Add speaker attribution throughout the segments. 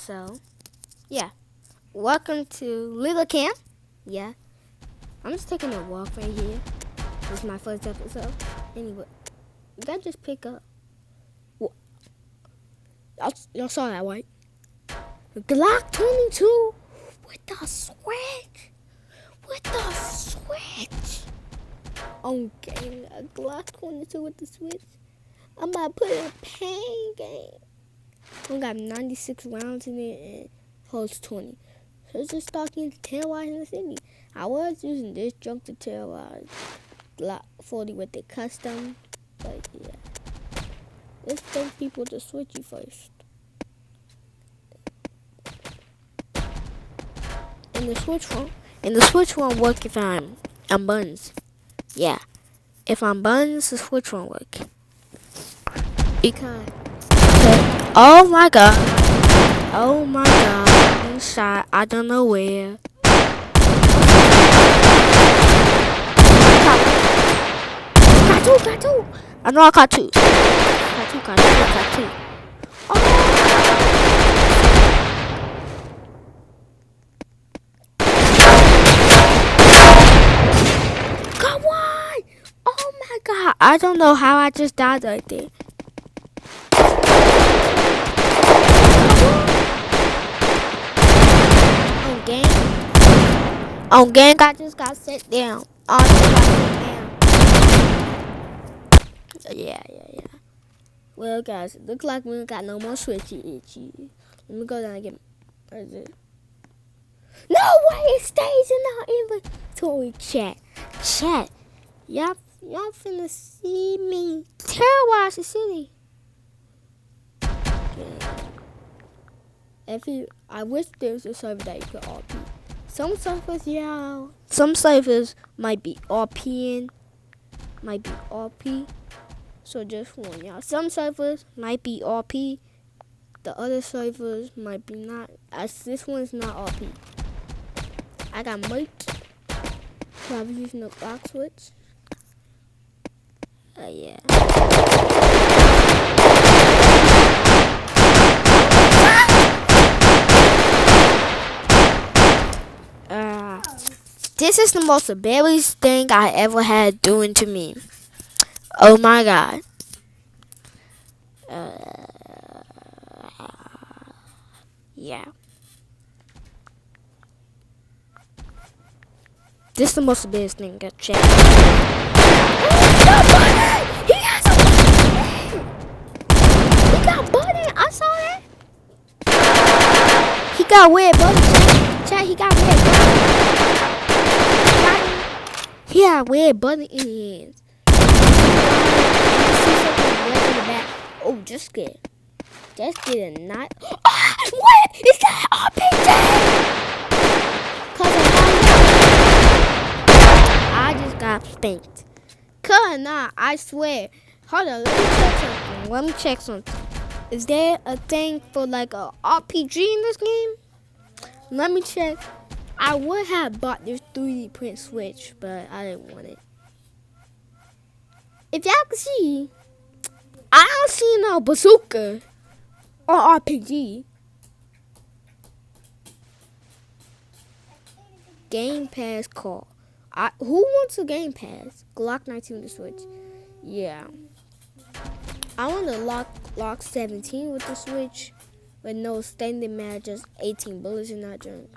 Speaker 1: So, yeah. Welcome to Little Camp. Yeah. I'm just taking a walk right here. This is my first episode. Anyway, you gotta just pick up. Y'all saw that, right? Glock 22 with the switch. Okay, a Glock 22 with the switch. I'm about to put in a pain game. We got 96 rounds in it and holds 20. So it's just talking to terrorize in the city. I was using this junk to terrorize Glock 40 with the custom, but yeah. Let's take people to switchy first. And the switch won't work if I'm buns. Yeah. If I'm buns, the switch won't work. Because oh my god, I'm shot. I don't know where. Got two. I know I got two. Got two. Oh. Got one. Oh my god. I don't know how I just died right there. On gang, I just got set down. Yeah. Well, guys, it looks like we don't got no more switchy itchy. Let me go down and get. Where is it? No way! It stays in our inventory. Chat. Y'all finna see me terrorize the city. Yeah. I wish there was a server that you could RP. Some servers, yeah. Some servers might be RPing, might be RP. So just warn y'all. Some servers might be RP. The other servers might be not. As this one's not RP. I got merch. So I was using the Glock switch. Yeah. This is the most embarrassing thing I ever had doing to me. Oh my god. Yeah. This is the most embarrassing thing I got checked. He has a button! He got button! I saw that! He got weird button. Chat, he got weird button. He had weird button in his hands. Oh, just get a knot. Ah, what? Is that RPG? Cause I just got spanked. Cause nah, I swear. Hold on, let me check something. Is there a thing for like a RPG in this game? Let me check. I would have bought this 3D print switch, but I didn't want it. If y'all can see, I don't see no bazooka or RPG. Game Pass call. Who wants a Game Pass? Glock 19 with the switch. Yeah. I want a Glock 17 with the switch, with no standing mag, just 18 bullets in that junk.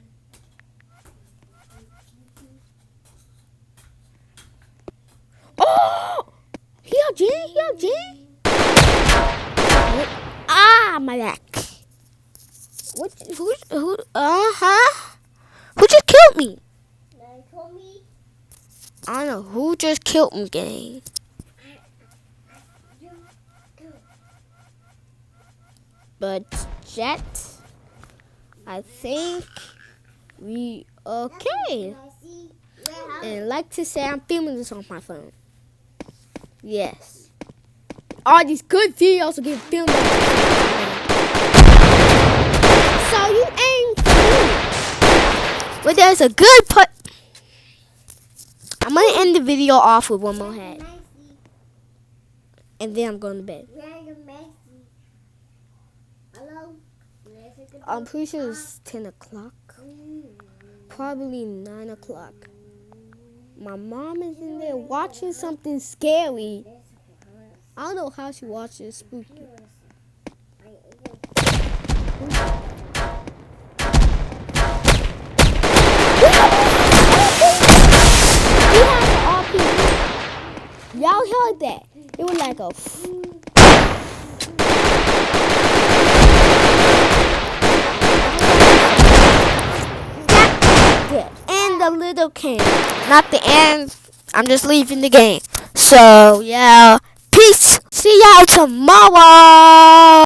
Speaker 1: Oh! He out Jen. Ah, my back. Who just killed me? I don't know who just killed me, gang. But chat, I think we okay. And like to say, I'm filming this on my phone. Yes. All these good videos are getting filmed. So you ain't filming. But there's a good put. I'm gonna end the video off with one more hat. And then I'm going to bed.
Speaker 2: Hello?
Speaker 1: I'm pretty sure it's 10 o'clock. Probably 9 o'clock. My mom is in there watching something scary. I don't know how she watches spooky. Y'all heard that? It was like a. And the little can. Not the end. I'm just leaving the game. So, yeah. Peace. See y'all tomorrow.